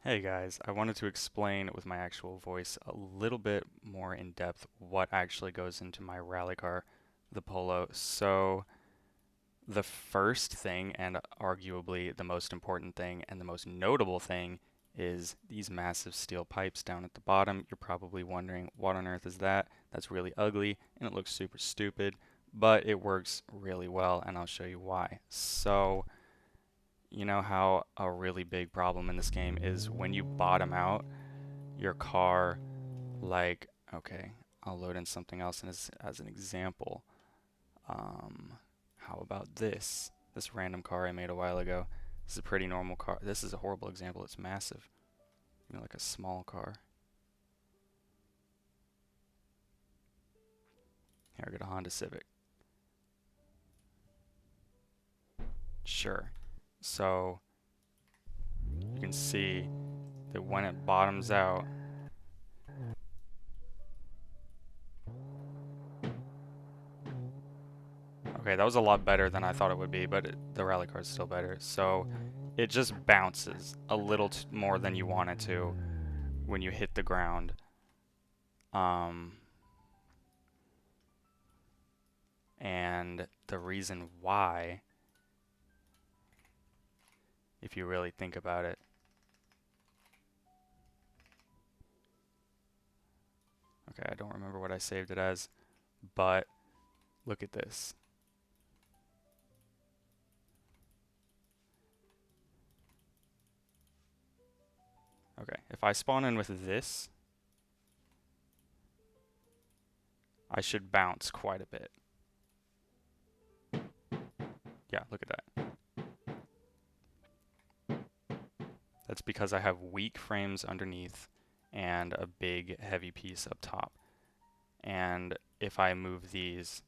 Hey guys, I wanted to explain with my actual voice a little bit more in depth what actually goes into my rally car, the Polo. So, the first thing, and arguably the most important thing and the most notable thing, is these massive steel pipes down at the bottom. You're probably wondering, what on earth is that? That's really ugly and it looks super stupid, but it works really well, and I'll show you why. So, you know how a really big problem in this game is when you bottom out your car, like, okay, I'll load in something else as an example. Um, how about this? This random car I made a while ago. This is a pretty normal car. This is a horrible example. It's massive. You know, like a small car. Here, I got a Honda Civic. Sure. So you can see that when it bottoms out, okay, that was a lot better than I thought it would be, but the rally car is still better. So it just bounces a little more than you want it to when you hit the ground. Um, and the reason why, if you really think about it, okay, I don't remember what I saved it as, but look at this. Okay, if I spawn in with this, I should bounce quite a bit. Yeah, look at that. That's because I have weak frames underneath and a big heavy piece up top. And if I move these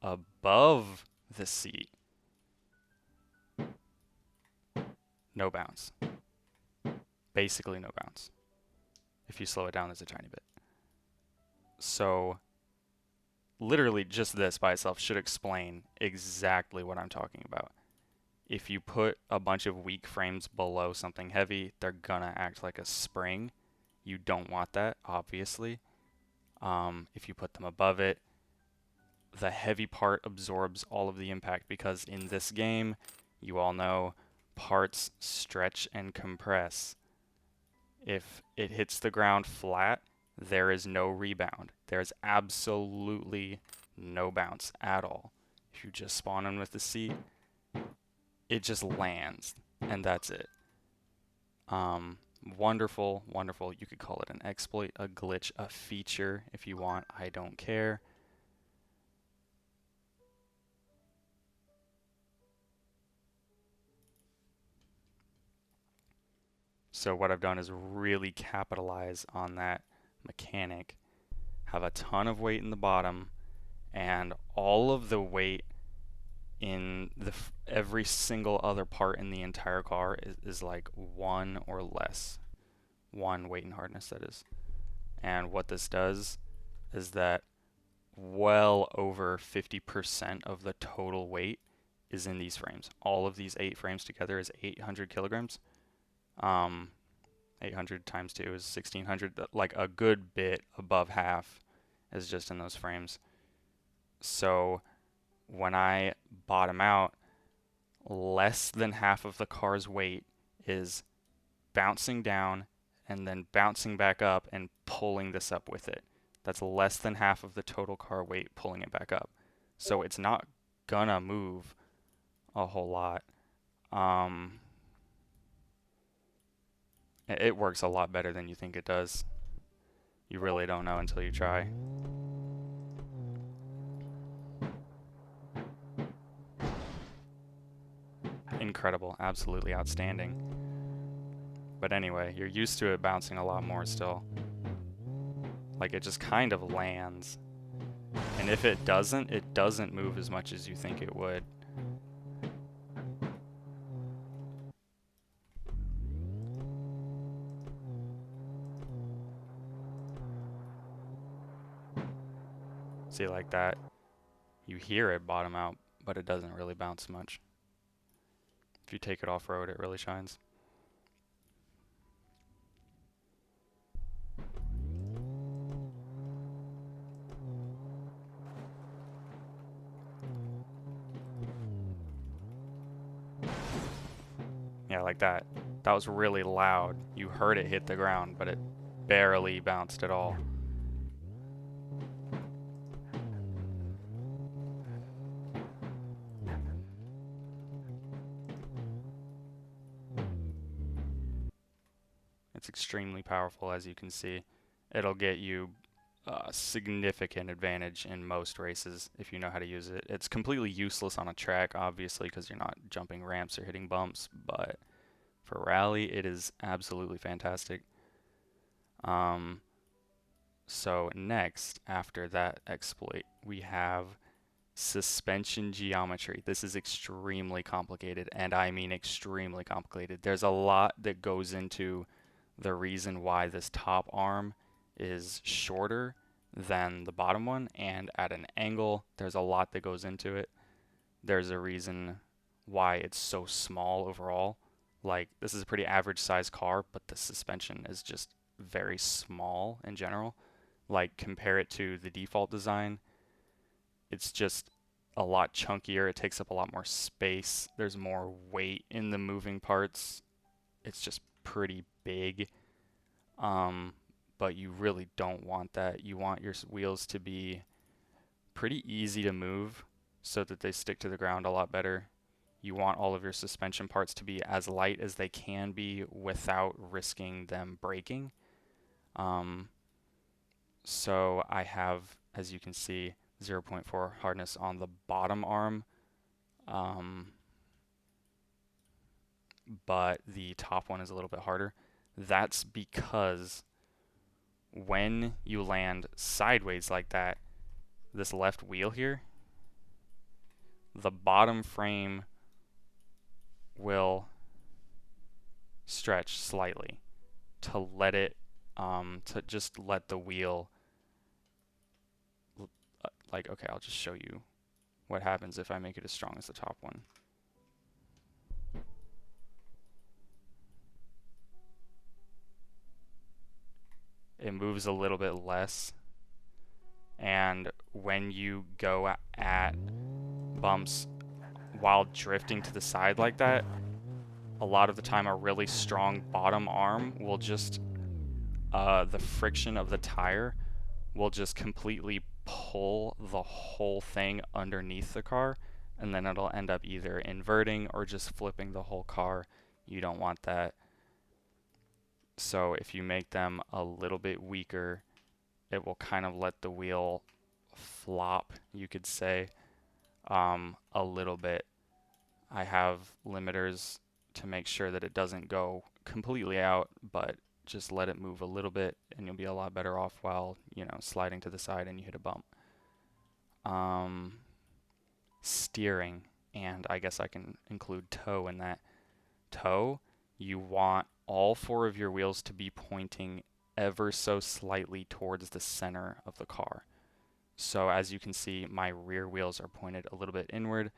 above the seat, no bounce. Basically no bounce. If you slow it down, there's a tiny bit. So literally just this by itself should explain exactly what I'm talking about. If you put a bunch of weak frames below something heavy, they're gonna act like a spring. You don't want that, obviously. If you put them above it, the heavy part absorbs all of the impact because in this game, you all know parts stretch and compress. If it hits the ground flat, there is no rebound. There's absolutely no bounce at all. If you just spawn in with the seat, it just lands, and that's it. Um, Wonderful, wonderful. You could call it an exploit, a glitch, a feature if you want. I don't care. So what I've done is really capitalize on that mechanic, have a ton of weight in the bottom, and all of the weight in every single other part in the entire car is like one or less. One weight and hardness, that is. And what this does is that well over 50% of the total weight is in these frames. All of these 8 frames together is 800 kilograms. Um, 800 times 2 is 1600. Like a good bit above half is just in those frames. So when I bottom out, less than half of the car's weight is bouncing down and then bouncing back up and pulling this up with it. That's less than half of the total car weight pulling it back up. So it's not gonna move a whole lot. Um, it works a lot better than you think it does. You really don't know until you try. Incredible, absolutely outstanding. But anyway, you're used to it bouncing a lot more still. Like it just kind of lands. And if it doesn't move as much as you think it would. See, like that, you hear it bottom out, but it doesn't really bounce much. If you take it off road, it really shines. Yeah, like that. That was really loud. You heard it hit the ground, but it barely bounced at all. It's extremely powerful, as you can see. It'll get you a significant advantage in most races if you know how to use it. It's completely useless on a track, obviously, because you're not jumping ramps or hitting bumps, but for rally, it is absolutely fantastic. So next, after that exploit, we have suspension geometry. This is extremely complicated, and I mean extremely complicated. There's a lot that goes into the reason why this top arm is shorter than the bottom one, and at an angle, there's a lot that goes into it. There's a reason why it's so small overall. Like, this is a pretty average size car, but the suspension is just very small in general. Like, compare it to the default design, it's just a lot chunkier. It takes up a lot more space. There's more weight in the moving parts. It's just pretty big. But you really don't want that. You want your wheels to be pretty easy to move so that they stick to the ground a lot better. You want all of your suspension parts to be as light as they can be without risking them breaking. So I have, as you can see, 0.4 hardness on the bottom arm, but the top one is a little bit harder. That's because when you land sideways like that, this left wheel here, the bottom frame will stretch slightly to let it, to just let the wheel, like, okay, I'll just show you what happens if I make it as strong as the top one. It moves a little bit less, and when you go at bumps while drifting to the side like that, a lot of the time a really strong bottom arm will just, the friction of the tire will just completely pull the whole thing underneath the car, and then it'll end up either inverting or just flipping the whole car. You don't want that. So if you make them a little bit weaker, it will kind of let the wheel flop, you could say, a little bit. I have limiters to make sure that it doesn't go completely out, but just let it move a little bit and you'll be a lot better off while, sliding to the side and you hit a bump. Steering, and I guess I can include toe in that. Toe, you want all four of your wheels to be pointing ever so slightly towards the center of the car. So as you can see, my rear wheels are pointed a little bit inward,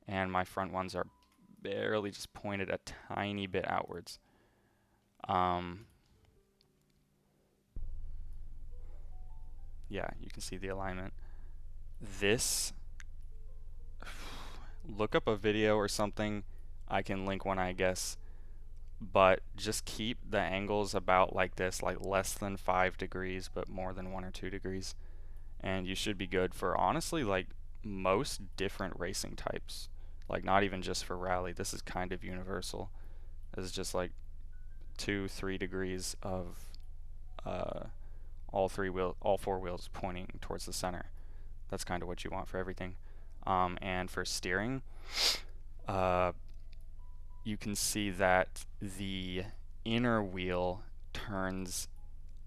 and my front ones are barely just pointed a tiny bit outwards. Yeah, you can see the alignment. This, look up a video or something. I can link one, I guess. But just keep the angles about like this, like less than 5 degrees, but more than 1 or 2 degrees. And you should be good for, honestly, like most different racing types. Like not even just for rally. This is kind of universal. This is just like 2-3 degrees of all four wheels pointing towards the center. That's kind of what you want for everything. And for steering, you can see that the inner wheel turns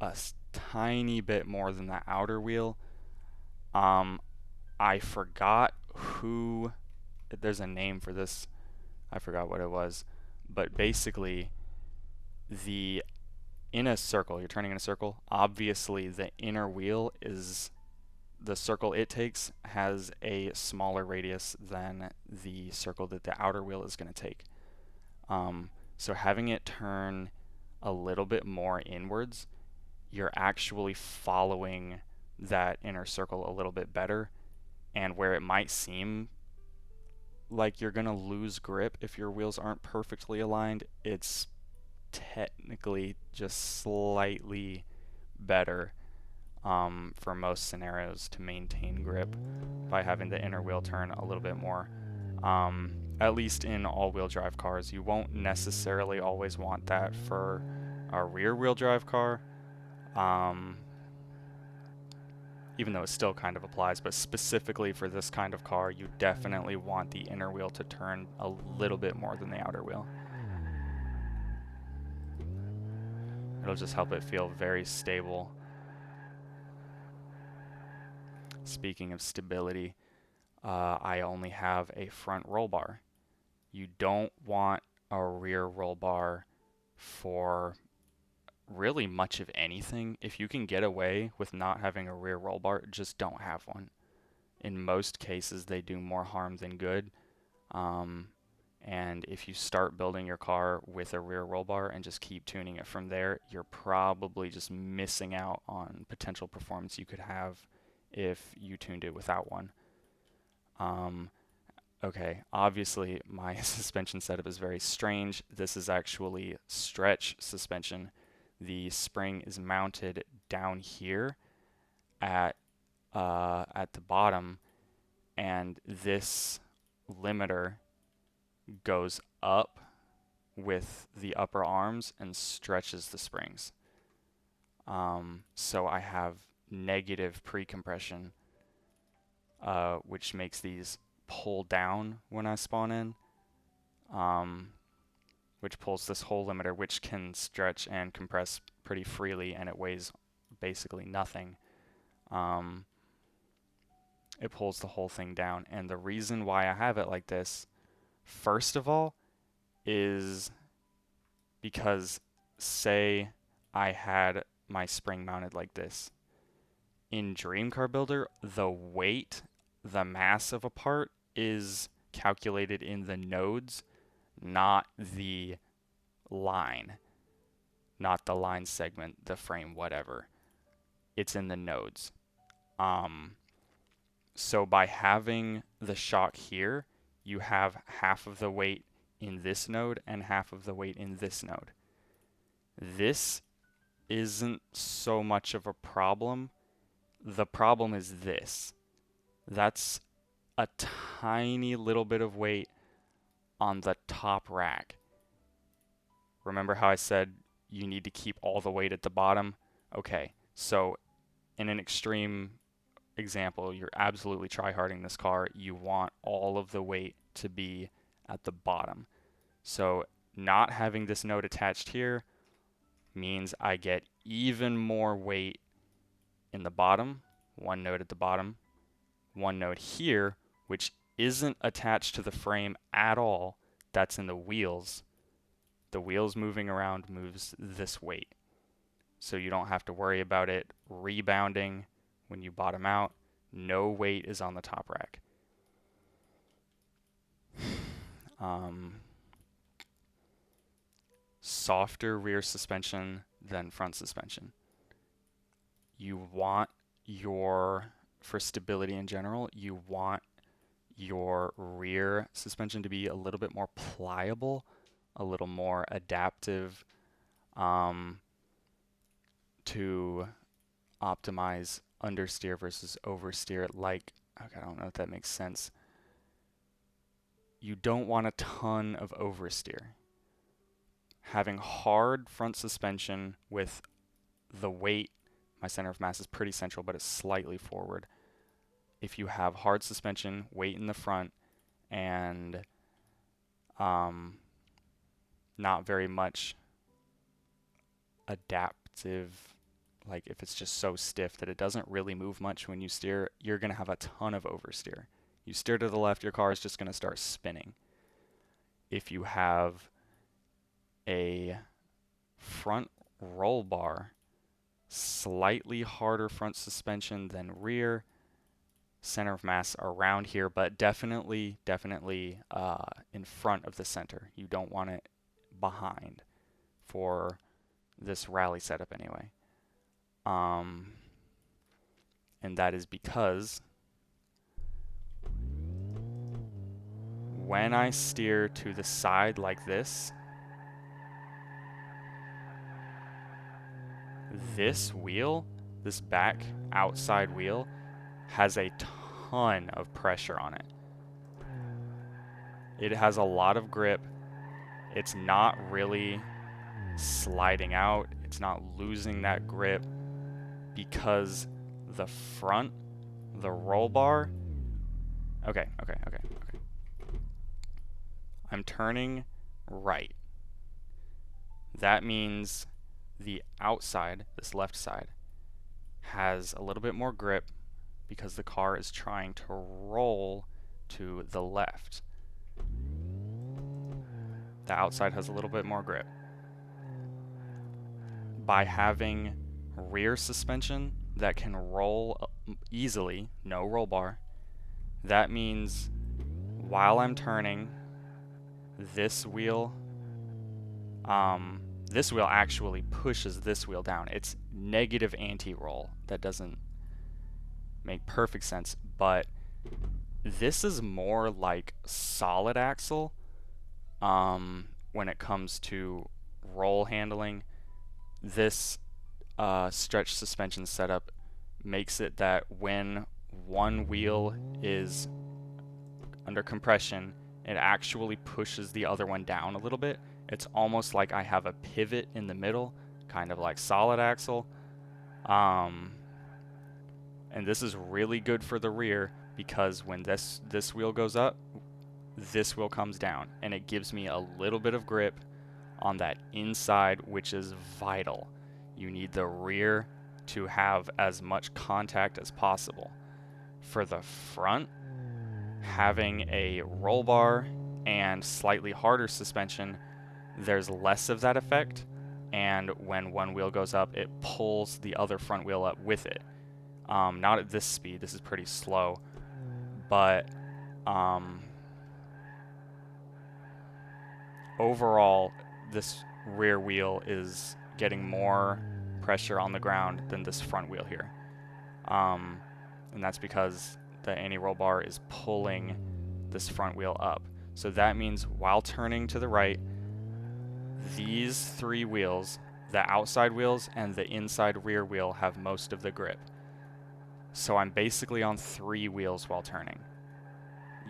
a tiny bit more than the outer wheel. I forgot there's a name for this. I forgot what it was. But basically, in a circle, you're turning in a circle, obviously the inner wheel is, the circle it takes has a smaller radius than the circle that the outer wheel is going to take. So having it turn a little bit more inwards, you're actually following that inner circle a little bit better, and where it might seem like you're gonna lose grip if your wheels aren't perfectly aligned. It's technically just slightly better for most scenarios to maintain grip by having the inner wheel turn a little bit more. At least in all-wheel drive cars. You won't necessarily always want that for a rear-wheel drive car, even though it still kind of applies, but specifically for this kind of car, you definitely want the inner wheel to turn a little bit more than the outer wheel. It'll just help it feel very stable. Speaking of stability, I only have a front roll bar. You don't want a rear roll bar for really much of anything. If you can get away with not having a rear roll bar, just don't have one. In most cases, they do more harm than good. And if you start building your car with a rear roll bar and just keep tuning it from there, you're probably just missing out on potential performance you could have if you tuned it without one. Okay, obviously my suspension setup is very strange. This is actually stretch suspension. The spring is mounted down here at the bottom, and this limiter goes up with the upper arms and stretches the springs. So I have negative pre-compression, which makes these pull down when I spawn in, which pulls this whole limiter, which can stretch and compress pretty freely, and it weighs basically nothing. It pulls the whole thing down, and the reason why I have it like this, first of all, is because say I had my spring mounted like this. In Dream Car Builder, the weight, the mass of a part is calculated in the nodes, not the line, not the line segment, the frame, whatever. It's in the nodes. So by having the shock here, you have half of the weight in this node and half of the weight in this node. This isn't so much of a problem. The problem is this. That's a tiny little bit of weight on the top rack. Remember how I said you need to keep all the weight at the bottom? Okay, so in an extreme example, you're absolutely tryharding this car. You want all of the weight to be at the bottom. So not having this node attached here means I get even more weight in the bottom, one node at the bottom, one node here, which isn't attached to the frame at all. That's in the wheels. The wheels moving around moves this weight. So you don't have to worry about it rebounding when you bottom out. No weight is on the top rack. Softer rear suspension than front suspension. You want for stability in general, you want your rear suspension to be a little bit more pliable, a little more adaptive, to optimize understeer versus oversteer. Like, okay, I don't know if that makes sense. You don't want a ton of oversteer. Having hard front suspension with the weight, my center of mass is pretty central, but it's slightly forward. If you have hard suspension, weight in the front, and not very much adaptive, like if it's just so stiff that it doesn't really move much when you steer, you're going to have a ton of oversteer. You steer to the left, your car is just going to start spinning. If you have a front roll bar, slightly harder front suspension than rear, center of mass around here, but definitely in front of the center. You don't want it behind for this rally setup anyway. And that is because when I steer to the side like this wheel, this back outside wheel, has a ton of pressure on it. It has a lot of grip. It's not really sliding out. It's not losing that grip because the front, the roll bar. Okay. I'm turning right. That means the outside, this left side, has a little bit more grip because the car is trying to roll to the left. The outside has a little bit more grip. By having rear suspension that can roll easily, no roll bar, that means while I'm turning, this wheel actually pushes this wheel down. It's negative anti-roll. That doesn't make perfect sense, but this is more like solid axle when it comes to roll handling. This stretch suspension setup makes it that when one wheel is under compression, it actually pushes the other one down a little bit. It's almost like I have a pivot in the middle, kind of like solid axle. And this is really good for the rear because when this wheel goes up, this wheel comes down, and it gives me a little bit of grip on that inside, which is vital. You need the rear to have as much contact as possible. For the front, having a roll bar and slightly harder suspension, there's less of that effect, and when one wheel goes up, it pulls the other front wheel up with it. Not at this speed, this is pretty slow, but overall, this rear wheel is getting more pressure on the ground than this front wheel here. And that's because the anti-roll bar is pulling this front wheel up. So that means while turning to the right, these three wheels, the outside wheels and the inside rear wheel, have most of the grip. So I'm basically on three wheels while turning.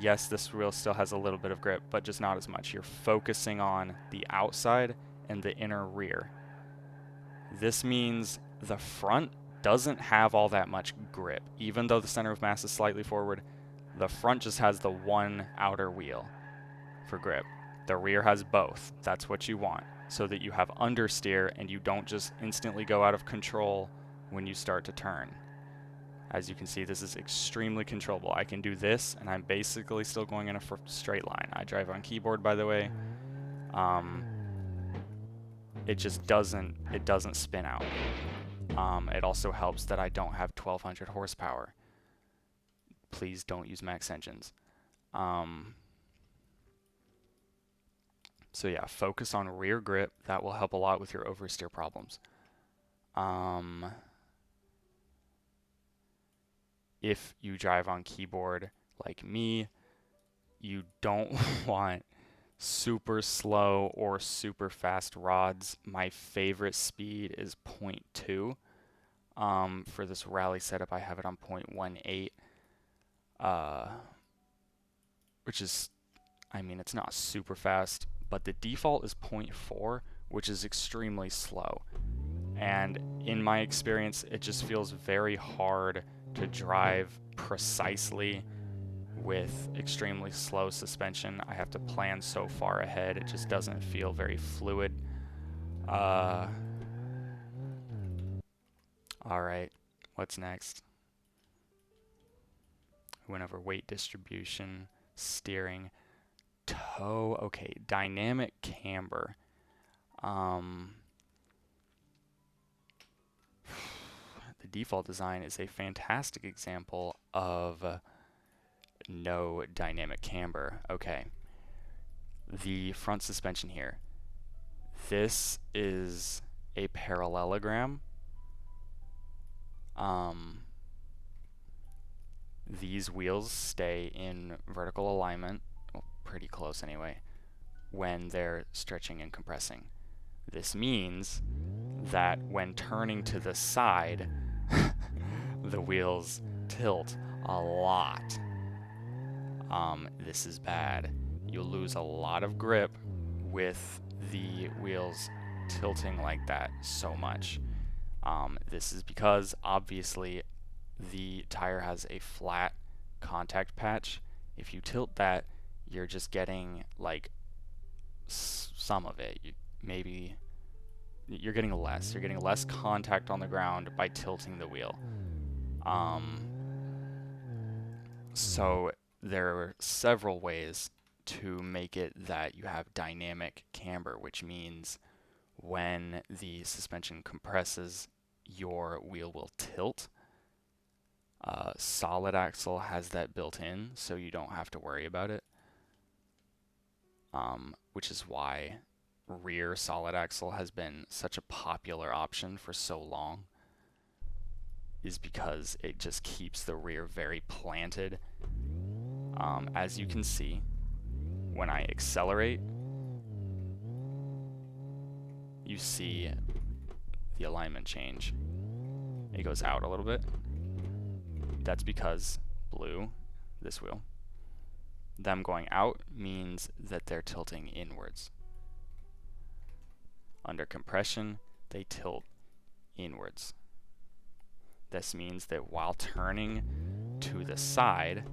Yes, this wheel still has a little bit of grip, but just not as much. You're focusing on the outside and the inner rear. This means the front doesn't have all that much grip. Even though the center of mass is slightly forward, the front just has the one outer wheel for grip. The rear has both. That's what you want, so that you have understeer and you don't just instantly go out of control when you start to turn. As you can see, this is extremely controllable. I can do this, and I'm basically still going in a straight line. I drive on keyboard, by the way. It just doesn't spin out. It also helps that I don't have 1200 horsepower. Please don't use max engines. So yeah, focus on rear grip. That will help a lot with your oversteer problems. If you drive on keyboard like me, you don't want super slow or super fast rods. My favorite speed is 0.2. For this rally setup, I have it on 0.18, which is, I mean, it's not super fast, but the default is 0.4, which is extremely slow. And in my experience, it just feels very hard to drive precisely with extremely slow suspension. I have to plan so far ahead. It just doesn't feel very fluid. Alright, what's next? We went over weight distribution, steering, toe. Okay, dynamic camber. The default design is a fantastic example of no dynamic camber. Okay, the front suspension here. This is a parallelogram. These wheels stay in vertical alignment, well, pretty close anyway, when they're stretching and compressing. This means that when turning to the side, the wheels tilt a lot. This is bad. You'll lose a lot of grip with the wheels tilting like that so much. This is because obviously the tire has a flat contact patch. If you tilt that, you're just getting like some of it. Maybe you're getting less. You're getting less contact on the ground by tilting the wheel. So there are several ways to make it that you have dynamic camber, which means when the suspension compresses, your wheel will tilt. Solid axle has that built in, so you don't have to worry about it. Which is why rear solid axle has been such a popular option for so long, is because it just keeps the rear very planted. As you can see, when I accelerate, you see the alignment change. It goes out a little bit. That's because blue, this wheel, them going out means that they're tilting inwards. Under compression, they tilt inwards. This means that while turning to the side,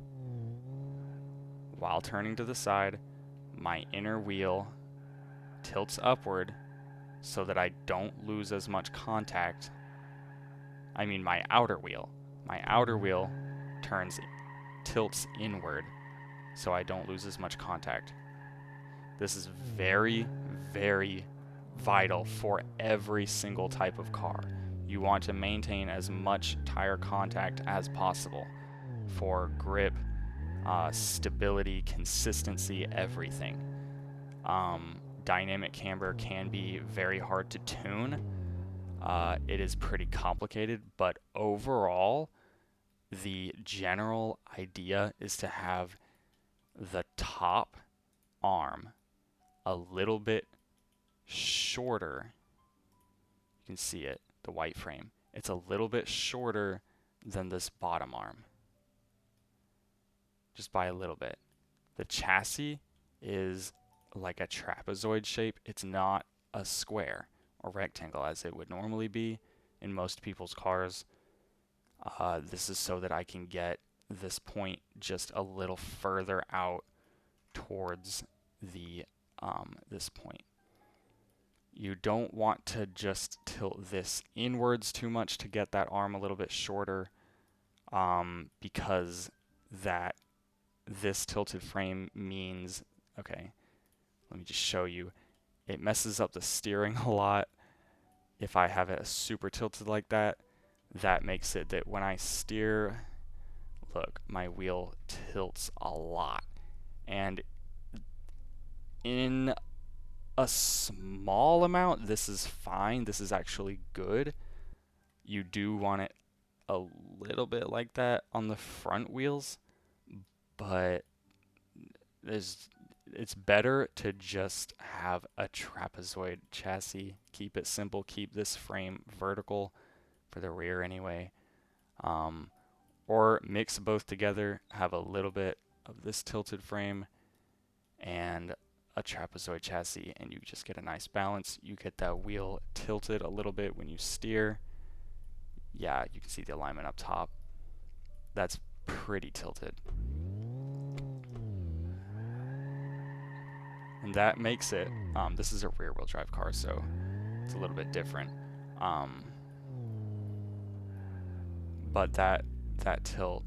my inner wheel tilts upward so that I don't lose as much contact. I mean my outer wheel. My outer wheel tilts inward so I don't lose as much contact. This is very, very vital for every single type of car. You want to maintain as much tire contact as possible for grip, stability, consistency, everything. Dynamic camber can be very hard to tune. It is pretty complicated, but overall, the general idea is to have the top arm a little bit shorter. You can see it, the white frame. It's a little bit shorter than this bottom arm. Just by a little bit. The chassis is like a trapezoid shape. It's not a square or rectangle as it would normally be in most people's cars. This is so that I can get this point just a little further out towards the this point. You don't want to just tilt this inwards too much to get that arm a little bit shorter, because this tilted frame means, okay, let me just show you. It messes up the steering a lot. If I have it super tilted like that, that makes it that when I steer, look, my wheel tilts a lot. And in a small amount, this is fine. This is actually good. You do want it a little bit like that on the front wheels, but it's better to just have a trapezoid chassis. Keep it simple. Keep this frame vertical for the rear anyway. Or mix both together. Have a little bit of this tilted frame and a trapezoid chassis, and you just get a nice balance. You get that wheel tilted a little bit when you steer. Yeah, you can see the alignment up top. That's pretty tilted. And that makes it, this is a rear wheel drive car, so it's a little bit different. But that tilt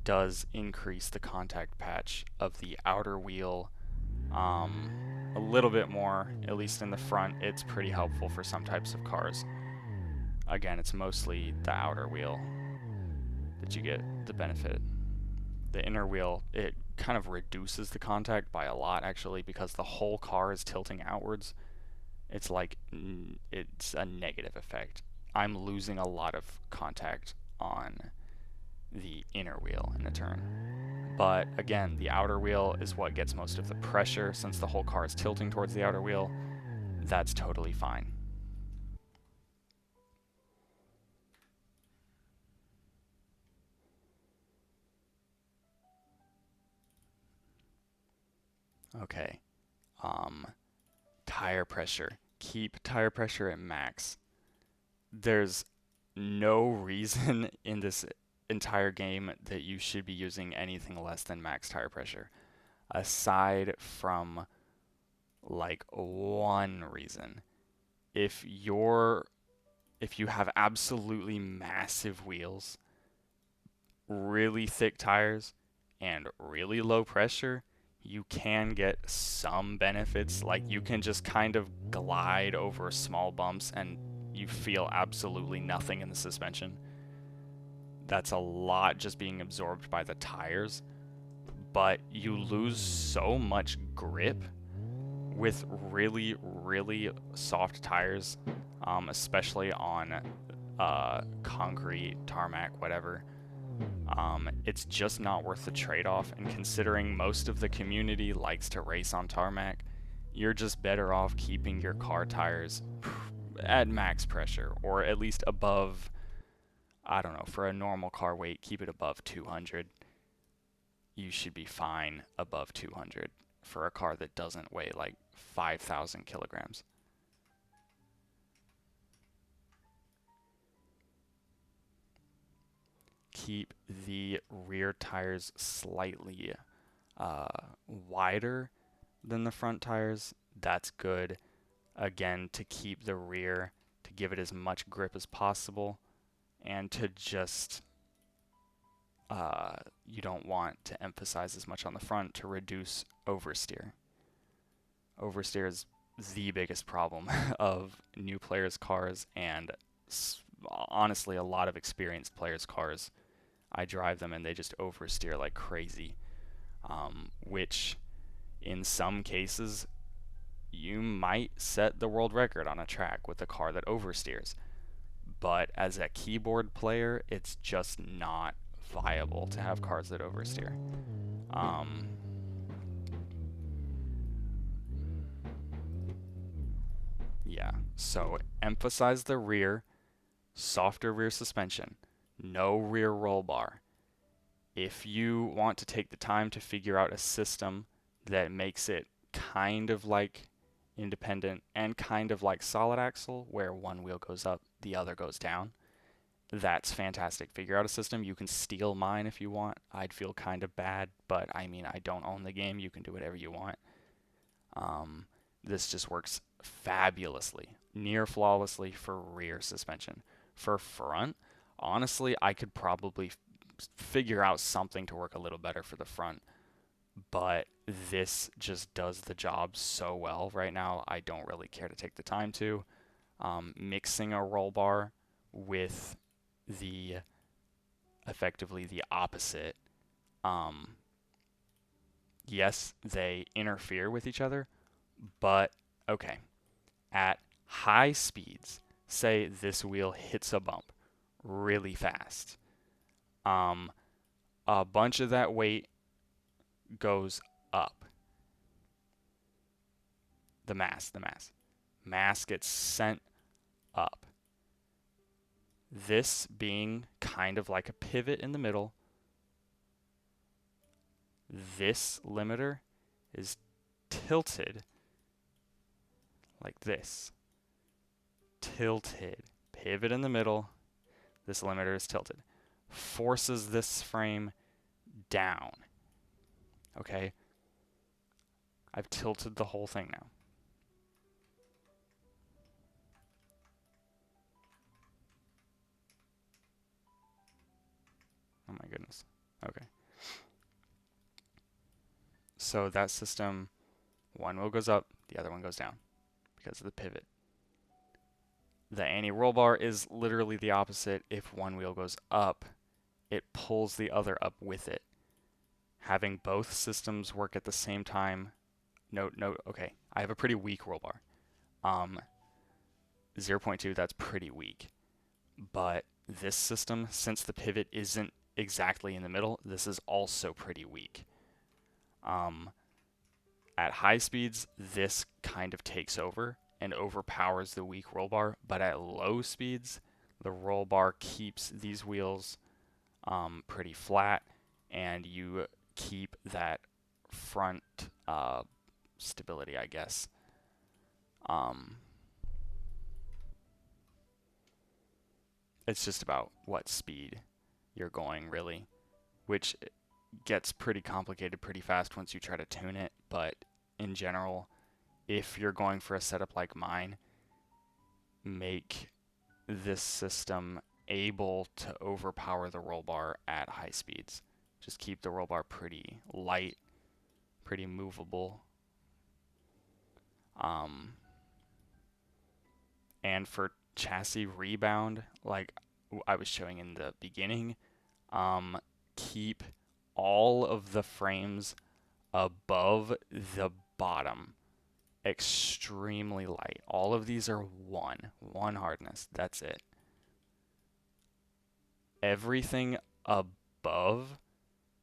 does increase the contact patch of the outer wheel a little bit more, at least in the front. It's pretty helpful for some types of cars. Again, it's mostly the outer wheel that you get the benefit. The inner wheel, it kind of reduces the contact by a lot, actually, because the whole car is tilting outwards. It's like, it's a negative effect. I'm losing a lot of contact on the inner wheel in the turn. But again, the outer wheel is what gets most of the pressure since the whole car is tilting towards the outer wheel. That's totally fine. Okay. Tire pressure. Keep tire pressure at max. There's no reason in this entire game that you should be using anything less than max tire pressure, aside from like one reason. If you have absolutely massive wheels, really thick tires, and really low pressure, you can get some benefits. Like you can just kind of glide over small bumps and you feel absolutely nothing in the suspension. That's a lot just being absorbed by the tires, but you lose so much grip with really, really soft tires, especially on concrete, tarmac, whatever. It's just not worth the trade-off, and considering most of the community likes to race on tarmac, you're just better off keeping your car tires at max pressure, or at least above, I don't know, for a normal car weight, keep it above 200. You should be fine above 200 for a car that doesn't weigh like 5,000 kilograms. Keep the rear tires slightly wider than the front tires. That's good. Again, to keep the rear, to give it as much grip as possible, and to just, you don't want to emphasize as much on the front to reduce oversteer. Oversteer is the biggest problem of new players' cars and honestly a lot of experienced players' cars. I drive them and they just oversteer like crazy, which in some cases you might set the world record on a track with a car that oversteers. But as a keyboard player, it's just not viable to have cars that oversteer. Yeah, so emphasize the rear, softer rear suspension, no rear roll bar. If you want to take the time to figure out a system that makes it kind of like independent and kind of like solid axle, where one wheel goes up, the other goes down, that's fantastic. Figure out a system. You can steal mine if you want. I'd feel kind of bad, but I mean, I don't own the game. You can do whatever you want. This just works fabulously, near flawlessly for rear suspension. For front, honestly, I could probably figure out something to work a little better for the front, but this just does the job so well right now. I don't really care to take the time to. Mixing a roll bar with the effectively the opposite. Yes, they interfere with each other, but okay. At high speeds, say this wheel hits a bump really fast. A bunch of that weight goes up. The mass gets sent up. This being kind of like a pivot in the middle, this limiter is tilted like this. Tilted. Pivot in the middle, this limiter is tilted. Forces this frame down. Okay? I've tilted the whole thing now. Oh my goodness. Okay. So that system, one wheel goes up, the other one goes down because of the pivot. The anti-roll bar is literally the opposite. If one wheel goes up, it pulls the other up with it. Having both systems work at the same time. Note, okay, I have a pretty weak roll bar. 0.2, that's pretty weak. But this system, since the pivot isn't exactly in the middle, this is also pretty weak. At high speeds, this kind of takes over and overpowers the weak roll bar, but at low speeds, the roll bar keeps these wheels pretty flat, and you keep that front stability, I guess. It's just about what speed you're going, really, which gets pretty complicated pretty fast once you try to tune it, but in general, if you're going for a setup like mine, make this system able to overpower the roll bar at high speeds. Just keep the roll bar pretty light, pretty movable. And for chassis rebound, like I was showing in the beginning, keep all of the frames above the bottom extremely light. All of these are one hardness. That's it. Everything above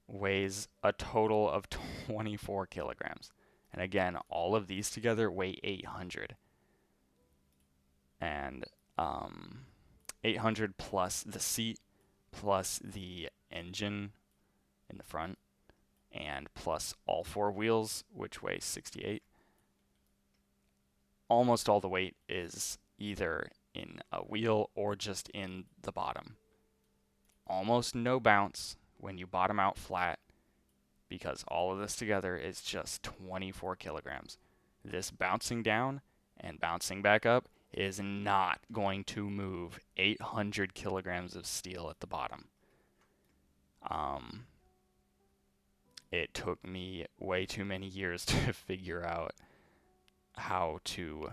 weighs a total of 24 kilograms. And again, all of these together weigh 800. And 800 plus the seat, plus the engine in the front, and plus all four wheels, which weigh 68. Almost all the weight is either in a wheel or just in the bottom. Almost no bounce when you bottom out flat, because all of this together is just 24 kilograms. This bouncing down and bouncing back up is not going to move 800 kilograms of steel at the bottom. It took me way too many years to figure out how to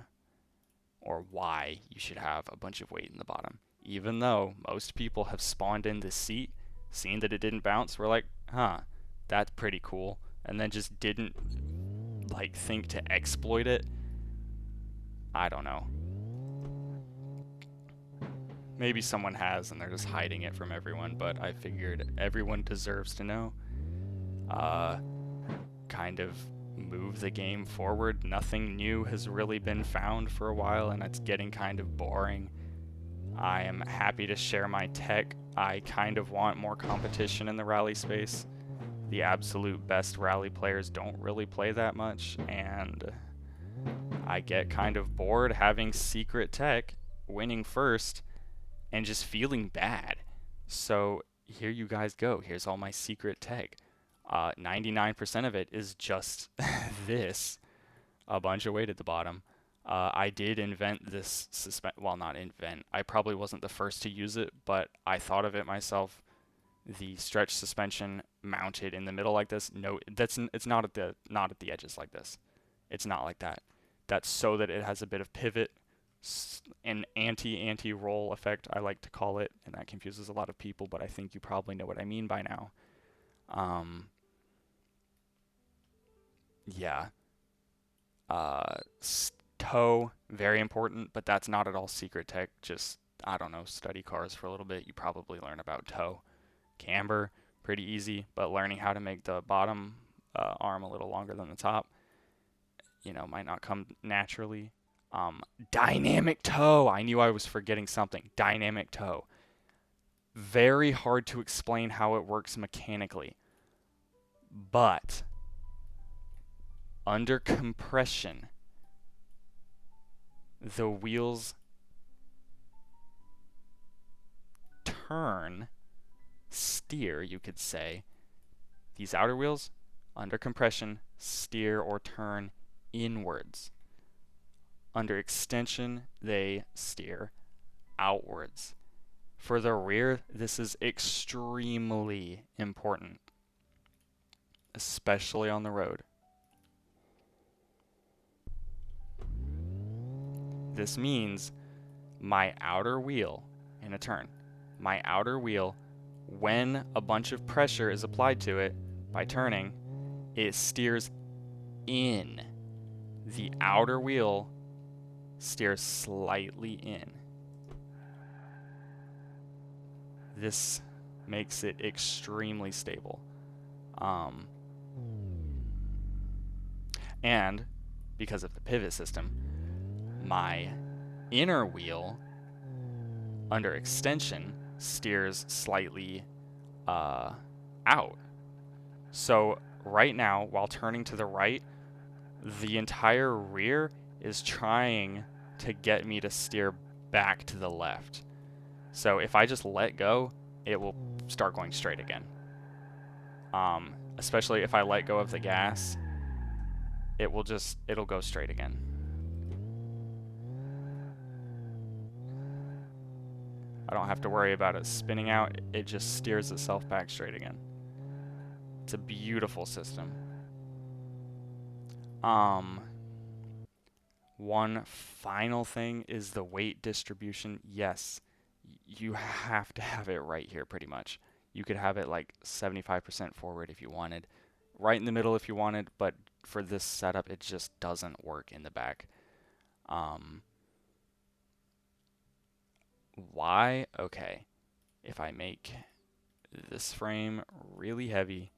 or why you should have a bunch of weight in the bottom. Even though most people have spawned in this seat, seen that it didn't bounce, we're like, huh, that's pretty cool, and then just didn't like think to exploit it. I don't know. Maybe someone has and they're just hiding it from everyone, but I figured everyone deserves to know. Kind of move the game forward. Nothing new has really been found for a while, and it's getting kind of boring. I am happy to share my tech. I kind of want more competition in the rally space. The absolute best rally players don't really play that much, and I get kind of bored having secret tech, winning first, and just feeling bad. So here you guys go. Here's all my secret tech. 99% of it is just this, a bunch of weight at the bottom. I did invent this well, not invent. I probably wasn't the first to use it, but I thought of it myself. The stretch suspension mounted in the middle like this. No, it's not at the edges like this. It's not like that. That's so that it has a bit of pivot, an anti-roll effect, I like to call it, and that confuses a lot of people, but I think you probably know what I mean by now. Yeah. Toe, very important, but that's not at all secret tech. Just, I don't know, study cars for a little bit. You probably learn about toe. Camber, pretty easy, but learning how to make the bottom arm a little longer than the top, might not come naturally. Dynamic toe. I knew I was forgetting something. Dynamic toe. Very hard to explain how it works mechanically, but under compression, the wheels steer, you could say. These outer wheels, under compression, steer or turn inwards. Under extension, they steer outwards. For the rear, this is extremely important, especially on the road. This means my outer wheel in a turn, when a bunch of pressure is applied to it by turning, it steers in. The outer wheel steers slightly in. This makes it extremely stable. And because of the pivot system, my inner wheel under extension steers slightly out. So right now, while turning to the right, the entire rear is trying to get me to steer back to the left. So if I just let go, it will start going straight again. Especially if I let go of the gas, it'll go straight again. I don't have to worry about it spinning out, it just steers itself back straight again. It's a beautiful system. One final thing is the weight distribution. Yes, you have to have it right here pretty much. You could have it like 75% forward if you wanted, right in the middle if you wanted, but for this setup it just doesn't work in the back. Why? Okay, if I make this frame really heavy,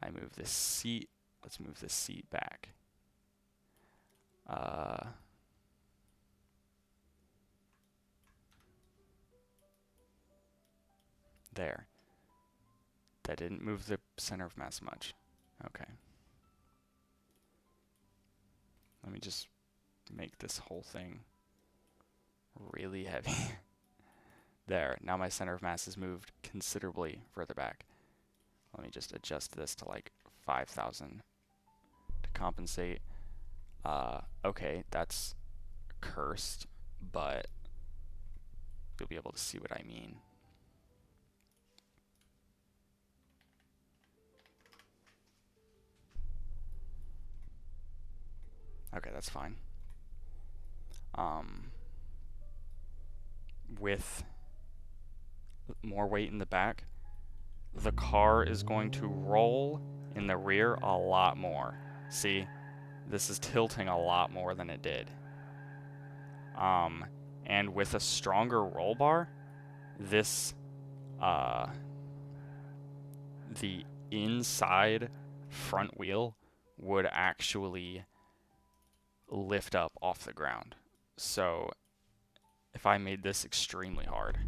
I move this seat. Let's move this seat back. There. That didn't move the center of mass much. Okay. Let me just make this whole thing really heavy. There. Now my center of mass is moved considerably further back. Let me just adjust this to like 5,000 to compensate. Okay, that's cursed, but you'll be able to see what I mean. Okay, that's fine. With more weight in the back, the car is going to roll in the rear a lot more. See, this is tilting a lot more than it did. And with a stronger roll bar, this, the inside front wheel would actually lift up off the ground. So if I made this extremely hard,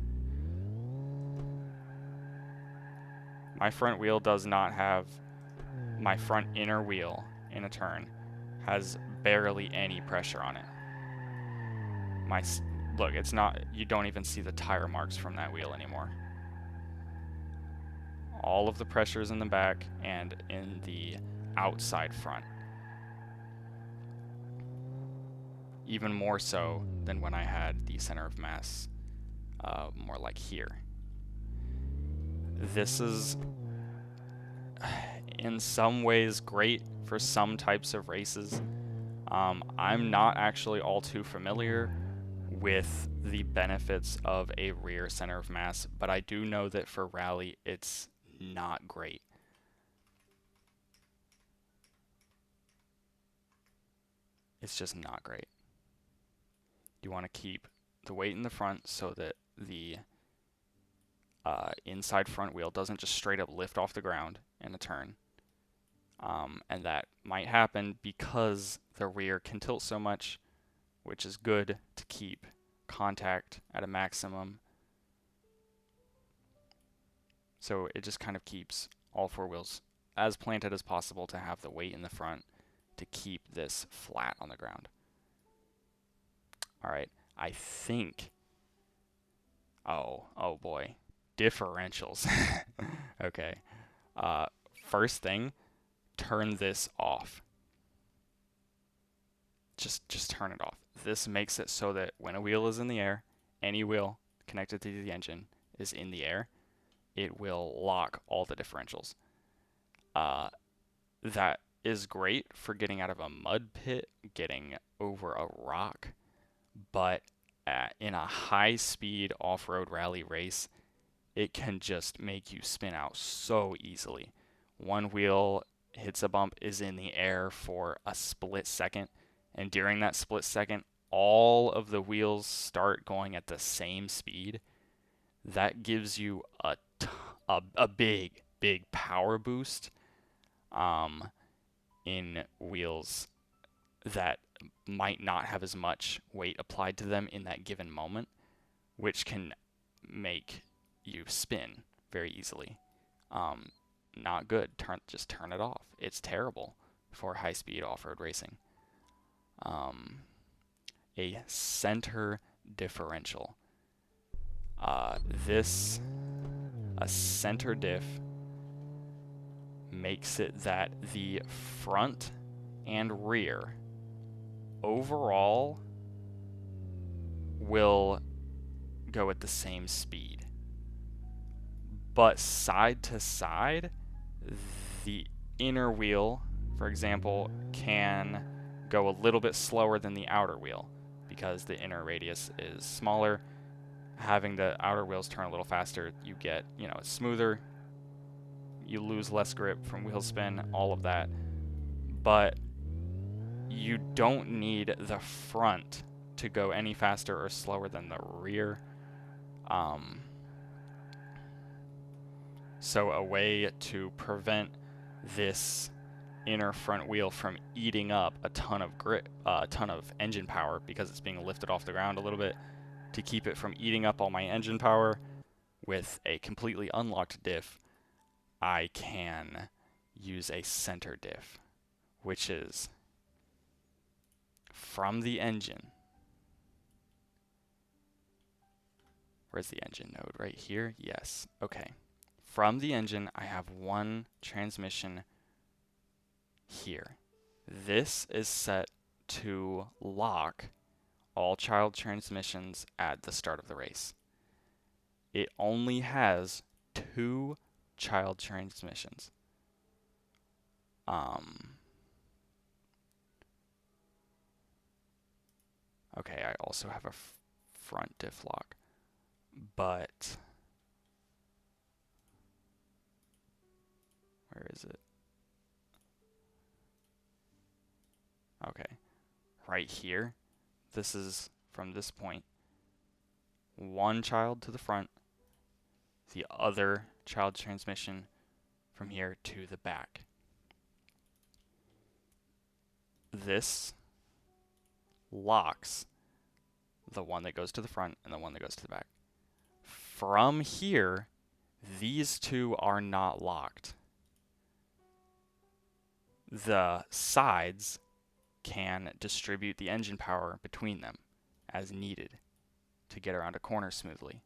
my front wheel does not have, my front inner wheel in a turn has barely any pressure on it. Look, it's not, you don't even see the tire marks from that wheel anymore. All of the pressure is in the back and in the outside front. Even more so than when I had the center of mass more like here. This is in some ways great for some types of races. I'm not actually all too familiar with the benefits of a rear center of mass, but I do know that for rally it's not great. It's just not great. You want to keep the weight in the front so that the inside front wheel doesn't just straight up lift off the ground in a turn. And that might happen because the rear can tilt so much, which is good to keep contact at a maximum. So it just kind of keeps all four wheels as planted as possible to have the weight in the front to keep this flat on the ground. All right, I think, oh boy, differentials. Okay, first thing, turn this off. Just turn it off. This makes it so that when a wheel is in the air, any wheel connected to the engine is in the air, it will lock all the differentials. That is great for getting out of a mud pit, getting over a rock, but in a high-speed off-road rally race, it can just make you spin out so easily. One wheel hits a bump, is in the air for a split second, and during that split second, all of the wheels start going at the same speed. That gives you a a big, big power boost in wheels that might not have as much weight applied to them in that given moment, which can make you spin very easily. Not good. Just turn it off. It's terrible for high-speed off-road racing. A center differential. A center diff makes it that the front and rear overall will go at the same speed, but side to side, the inner wheel, for example, can go a little bit slower than the outer wheel because the inner radius is smaller. Having the outer wheels turn a little faster, you get, it's smoother, you lose less grip from wheel spin, all of that. But you don't need the front to go any faster or slower than the rear. So a way to prevent this inner front wheel from eating up a ton of grip, a ton of engine power because it's being lifted off the ground a little bit, to keep it from eating up all my engine power with a completely unlocked diff, I can use a center diff, which is from the engine. Where's the engine node? Right here? Yes. Okay. From the engine, I have one transmission here. This is set to lock all child transmissions at the start of the race. It only has 2 child transmissions. Okay, I also have a front diff lock, but where is it? Okay, right here. This is from this point. One child to the front, the other child transmission from here to the back. This locks the one that goes to the front and the one that goes to the back. From here, these two are not locked. The sides can distribute the engine power between them as needed to get around a corner smoothly.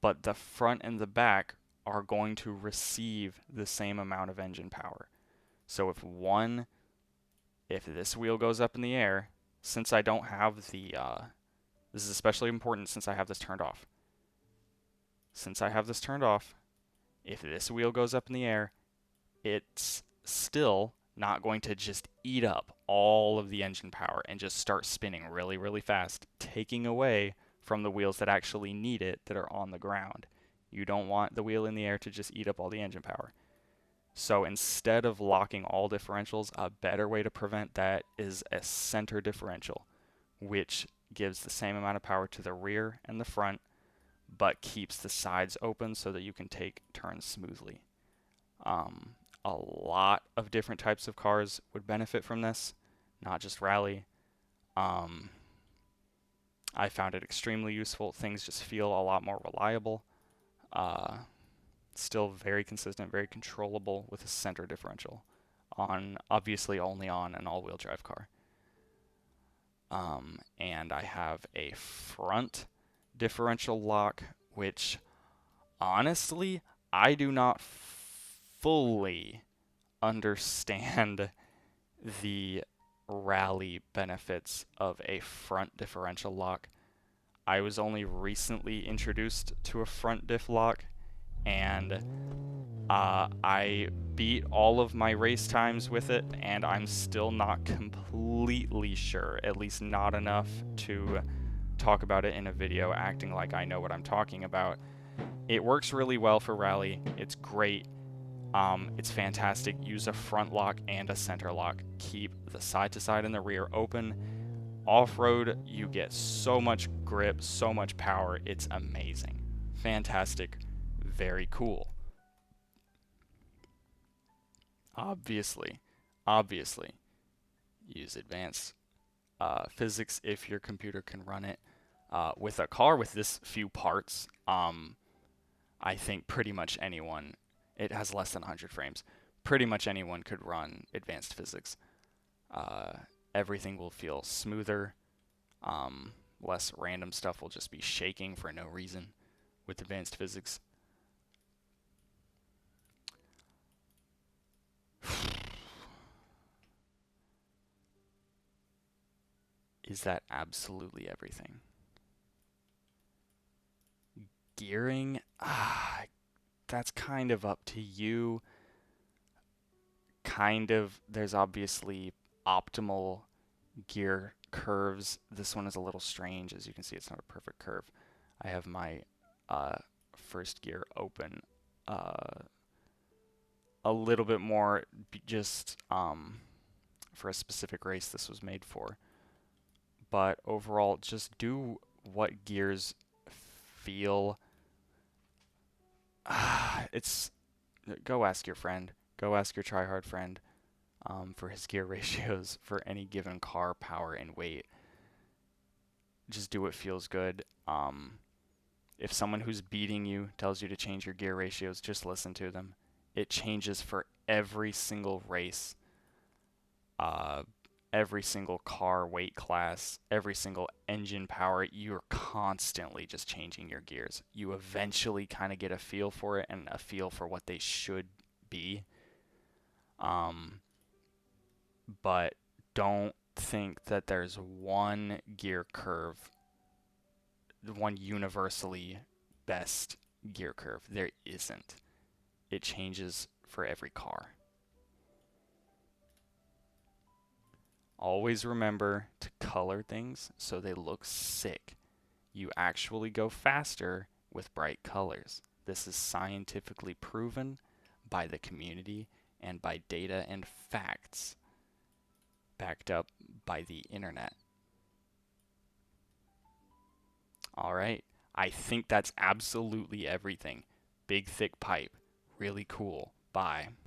But the front and the back are going to receive the same amount of engine power. So if this wheel goes up in the air, since I don't have the, this is especially important since I have this turned off. Since I have this turned off, if this wheel goes up in the air, it's still not going to just eat up all of the engine power and just start spinning really, really fast, taking away from the wheels that actually need it that are on the ground. You don't want the wheel in the air to just eat up all the engine power. So instead of locking all differentials, a better way to prevent that is a center differential, which gives the same amount of power to the rear and the front, but keeps the sides open so that you can take turns smoothly. A lot of different types of cars would benefit from this, not just rally. I found it extremely useful. Things just feel a lot more reliable. Still very consistent, very controllable with a center differential, obviously only on an all-wheel drive car. And I have a front differential lock, which honestly I do not fully understand the rally benefits of a front differential lock. I was only recently introduced to a front diff lock, and I beat all of my race times with it, and I'm still not completely sure, at least not enough to talk about it in a video acting like I know what I'm talking about. It works really well for rally. It's great. It's fantastic. Use a front lock and a center lock. Keep the side to side and the rear open. Off-road, you get so much grip, so much power. It's amazing. Fantastic. Very cool. Obviously, obviously, use advanced physics if your computer can run it. With a car with this few parts, I think pretty much anyone, it has less than 100 frames, pretty much anyone could run advanced physics. Uh, Everything will feel smoother. Um, Less random stuff will just be shaking for no reason with advanced physics. Is that absolutely everything? Gearing, that's kind of up to you. Kind of, there's obviously optimal gear curves. This one is a little strange. As you can see, it's not a perfect curve. I have my first gear open a little bit more just for a specific race this was made for. But overall, just do what gears feel. It's Go ask your friend. Go ask your tryhard friend for his gear ratios for any given car, power, and weight. Just do what feels good. If someone who's beating you tells you to change your gear ratios, just listen to them. It changes for every single race, uh, every single car weight class, every single engine power. You're constantly just changing your gears. You eventually kind of get a feel for it and a feel for what they should be. Um, but don't think that there's one gear curve, one universally best gear curve. There isn't. It changes for every car. Always remember to color things so they look sick. You actually go faster with bright colors. This is scientifically proven by the community and by data and facts backed up by the internet. All right. I think that's absolutely everything. Big thick pipe. Really cool. Bye.